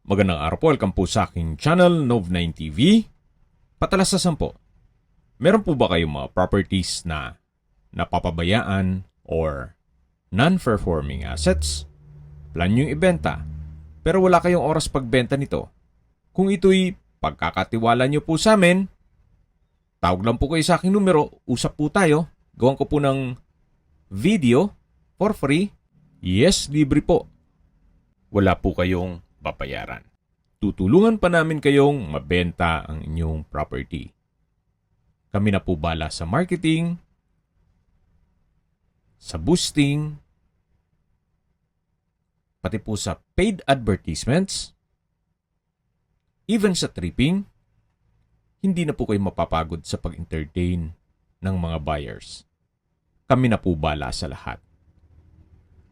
Magandang araw po, welcome po sa aking channel, Nov9 TV. Patalasasan po, meron po ba kayong mga properties na napapabayaan or non-performing assets? Plan nyo ibenta, pero wala kayong oras pagbenta nito. Kung ito'y pagkakatiwala nyo po sa amin, tawag lang po kayo sa aking numero, usap po tayo, gawan ko po ng video for free. Yes, libre po. Wala po kayong babayaran. Tutulungan pa namin kayong mabenta ang inyong property. Kami na po bala sa marketing, sa boosting, pati po sa paid advertisements, even sa tripping. Hindi na po kayo mapapagod sa pag-entertain ng mga buyers. Kami na po bala sa lahat.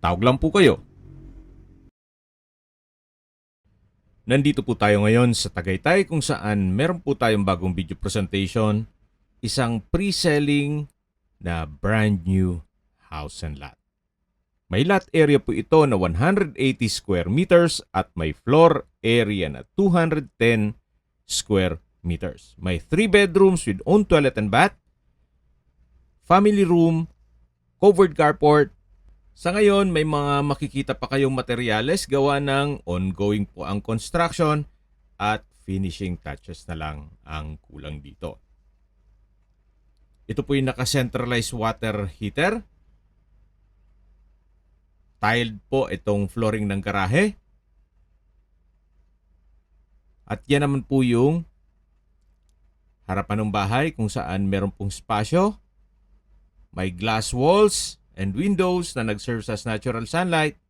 Tawag lang po kayo. Nandito po tayo ngayon sa Tagaytay kung saan meron po tayong bagong video presentation, isang pre-selling na brand new house and lot. May lot area po ito na 180 square meters at may floor area na 210 square meters. May 3 bedrooms with own toilet and bath, family room, covered carport. Sa ngayon, may mga makikita pa kayong materyales gawa ng ongoing po ang construction at finishing touches na lang ang kulang dito. Ito po yung naka-centralized water heater. Tiled po itong flooring ng garahe. At yan naman po yung harapan ng bahay kung saan meron pong spasyo. May glass walls and windows na nag-serve as natural sunlight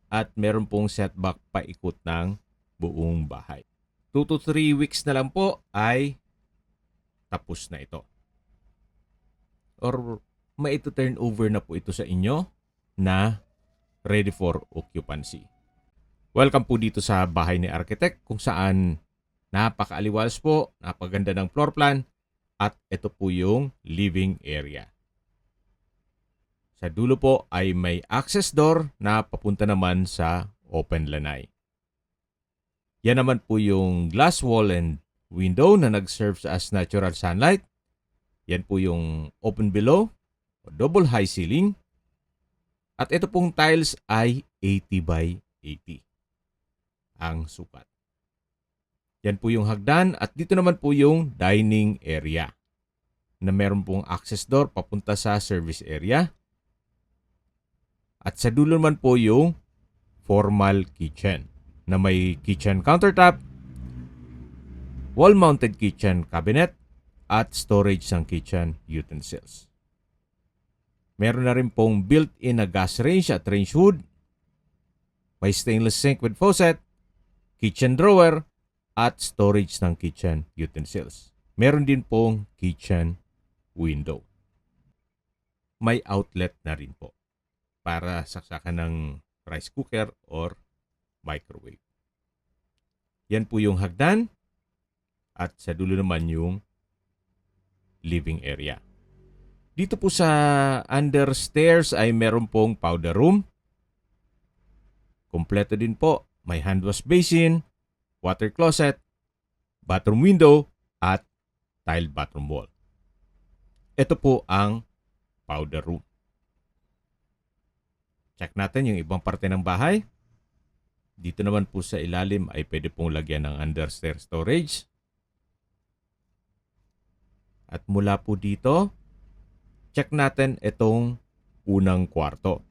at meron pong setback paikot ng buong bahay. 2 to 3 weeks na lang po ay tapos na ito. Or may ito turn over na po ito sa inyo na ready for occupancy. Welcome po dito sa bahay ni Architect kung saan napakaaliwalas po, napaganda ng floor plan at ito po yung living area. Sa dulo po ay may access door na papunta naman sa open lanay. Yan naman po yung glass wall and window na nag-serve as natural sunlight. Yan po yung open below, double high ceiling. At ito pong tiles ay 80 by 80 ang sukat. Yan po yung hagdan at dito naman po yung dining area na meron pong access door papunta sa service area. At sa dulo naman po yung formal kitchen na may kitchen countertop, wall-mounted kitchen cabinet, at storage ng kitchen utensils. Meron na rin pong built-in na gas range at range hood, may stainless sink with faucet, kitchen drawer, at storage ng kitchen utensils. Meron din pong kitchen window. May outlet na rin po para saksakan ng rice cooker or microwave. Yan po yung hagdan at sa dulo naman yung living area. Dito po sa under stairs ay meron pong powder room. Kompleto din po. May hand wash basin, water closet, bathroom window at tiled bathroom wall. Ito po ang powder room. Check natin yung ibang parte ng bahay. Dito naman po sa ilalim ay pwede pong lagyan ng understair storage. At mula po dito, check natin itong unang kwarto.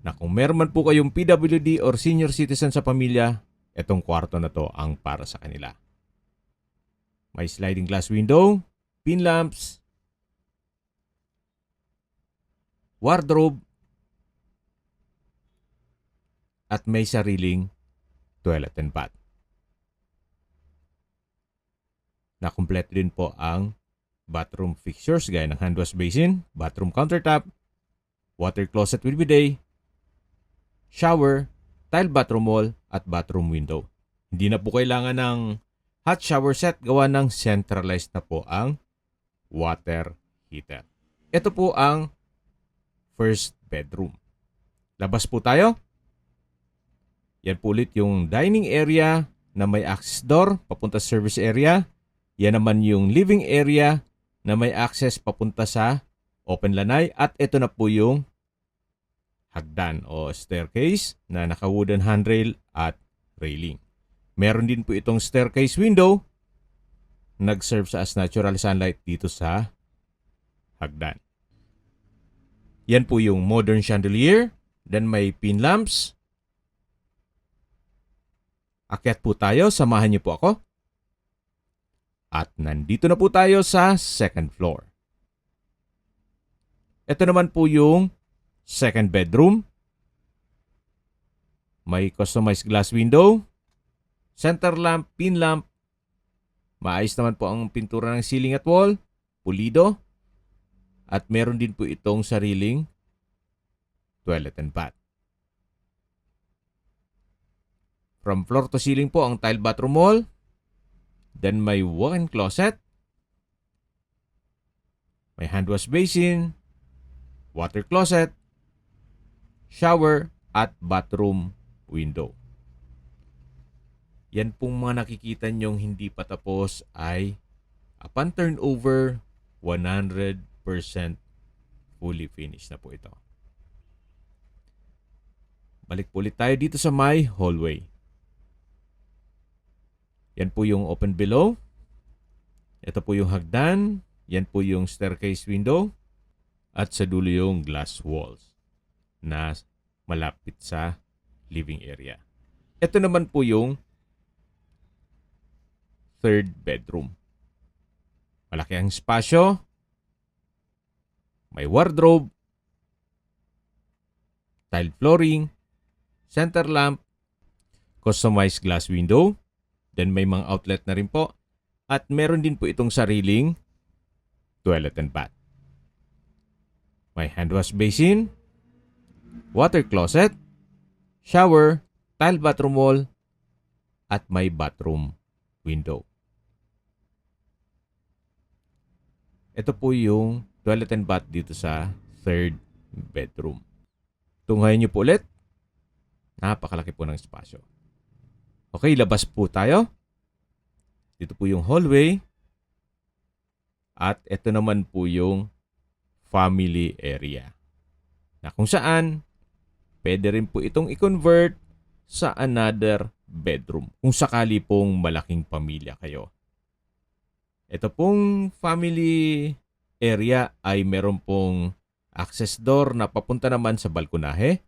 Na kung meron man po kayong PWD or senior citizen sa pamilya, itong kwarto na to ang para sa kanila. May sliding glass window, pin lamps, wardrobe, at may sariling toilet and bath. Nakumpleto din po ang bathroom fixtures gaya ng hand wash basin, bathroom countertop, water closet with bidet, shower, tile bathroom wall, at bathroom window. Hindi na po kailangan ng hot shower set gawa ng centralized na po ang water heater. Ito po ang first bedroom. Labas po tayo. Yan po ulit yung dining area na may access door papunta sa service area. Yan naman yung living area na may access papunta sa open lanay. At ito na po yung hagdan o staircase na naka-wooden handrail at railing. Meron din po itong staircase window. Nag-serve sa as natural sunlight dito sa hagdan. Yan po yung modern chandelier. Then may pin lamps. Akyat po tayo. Samahan niyo po ako. At nandito na po tayo sa second floor. Ito naman po yung second bedroom. May customized glass window. Center lamp, pin lamp. Maayos naman po ang pintura ng ceiling at wall. Pulido. At meron din po itong sariling toilet and bath. From floor to ceiling po ang tile bathroom wall. Then may walk-in closet. May hand wash basin. Water closet. Shower at bathroom window. Yan pong mga nakikita nyong hindi pa tapos ay upon turnover, 100% fully finished na po ito. Balik po ulit tayo dito sa my hallway. Yan po yung open below. Ito po yung hagdan. Yan po yung staircase window. At sa dulo yung glass walls na malapit sa living area. Ito naman po yung third bedroom. Malaki ang espasyo. May wardrobe. Tile flooring. Center lamp. Customized glass window. Then may mga outlet na rin po. At meron din po itong sariling toilet and bath. May hand wash basin, water closet, shower, tile bathroom wall, at may bathroom window. Ito po yung toilet and bath dito sa third bedroom. Tunghayin niyo po ulit. Napakalaki po ng espasyo. Okay, labas po tayo. Dito po yung hallway. At ito naman po yung family area. Na kung saan, pwede rin po itong i-convert sa another bedroom. Kung sakali pong malaking pamilya kayo. Ito pong family area ay meron pong access door na papunta naman sa balkonahe.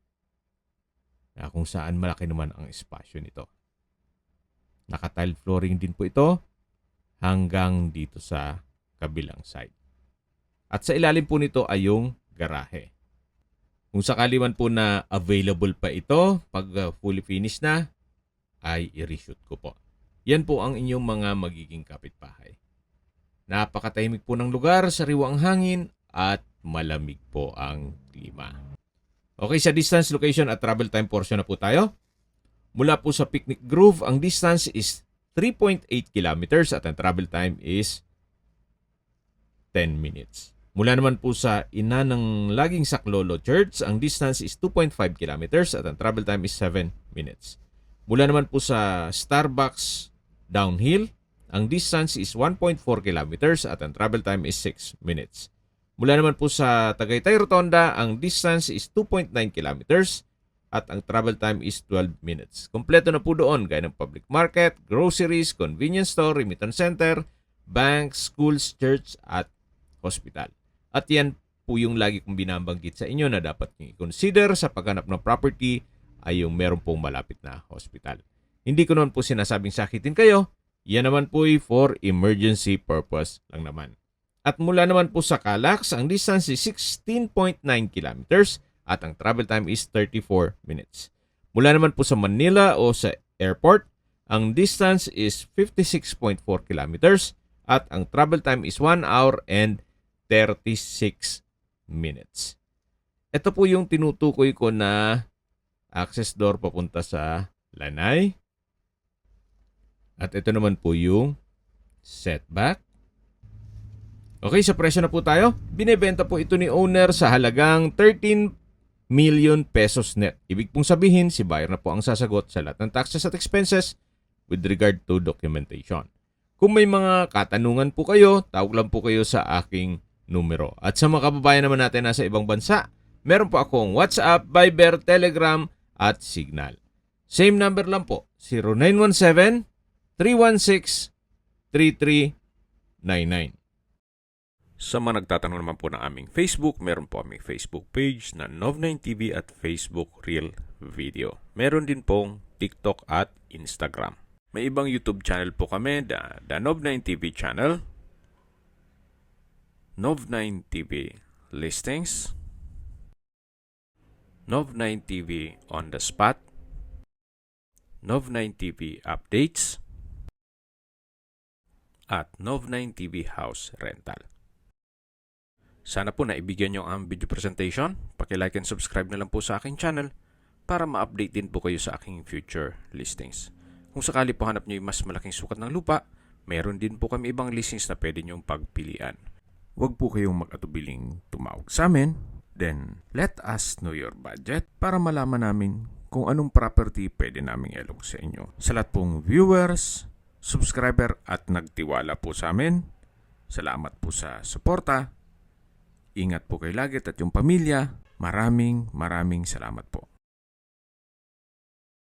Na kung saan malaki naman ang espasyo nito. Naka-tile flooring din po ito hanggang dito sa kabilang side. At sa ilalim po nito ay yung garahe. Kung sakali man po na available pa ito, pag fully finished na, ay i-reshoot ko po. Yan po ang inyong mga magiging kapitbahay. Napakatahimik po ng lugar, sariwa ang hangin, at malamig po ang klima. Okay, sa distance, location at travel time portion na po tayo. Mula po sa Picnic Grove, ang distance is 3.8 kilometers at ang travel time is 10 minutes. Mula naman po sa ina ng Laging Saklolo Church, ang distance is 2.5 kilometers at ang travel time is 7 minutes. Mula naman po sa Starbucks Downhill, ang distance is 1.4 kilometers at ang travel time is 6 minutes. Mula naman po sa Tagaytay Rotonda, ang distance is 2.9 kilometers at ang travel time is 12 minutes. Kompleto na po doon gaya ng public market, groceries, convenience store, remittance center, banks, schools, church at hospital. At yan po yung lagi kong binabanggit sa inyo na dapat nyo i-consider sa paghanap ng property ay yung meron pong malapit na hospital. Hindi ko naman po sinasabing sakitin kayo. Yan naman po ay for emergency purpose lang naman. At mula naman po sa Calax, ang distance is 16.9 kilometers at ang travel time is 34 minutes. Mula naman po sa Manila o sa airport, ang distance is 56.4 kilometers at ang travel time is 1 hour and 36 minutes. Ito po yung tinutukoy ko na access door papunta sa lanay. At ito naman po yung setback. Okay, sa presyo na po tayo. Binebenta po ito ni owner sa halagang 13 million pesos net. Ibig pong sabihin, si buyer na po ang sasagot sa lahat ng taxes at expenses with regard to documentation. Kung may mga katanungan po kayo, tawag lang po kayo sa aking numero. At sa mga kababayan naman natin nasa ibang bansa, meron po akong WhatsApp, Viber, Telegram at Signal. Same number lang po, 0917-316-3399. Sa mga nagtatanong naman po ng aming Facebook, meron po aming Facebook page na Nov9TV at Facebook Reel Video. Meron din pong TikTok at Instagram. May ibang YouTube channel po kami, the Nov9TV channel, Nov9TV Listings, Nov9TV On The Spot, Nov9TV Updates, at Nov9TV House Rental. Sana po naibigyan nyo ang video presentation. Paki-like and subscribe na lang po sa aking channel para ma-update din po kayo sa aking future listings. Kung sakali po hanap nyo yung mas malaking sukat ng lupa, meron din po kami ibang listings na pwede nyong pagpilian. Huwag po kayong mag-atubiling tumawag sa amin. Then, let us know your budget para malaman namin kung anong property pwede naming ilog sa inyo. Sa lahat pong viewers, subscriber at nagtiwala po sa amin, salamat po sa suporta. Ingat po kayo lagi at yung pamilya. Maraming salamat po.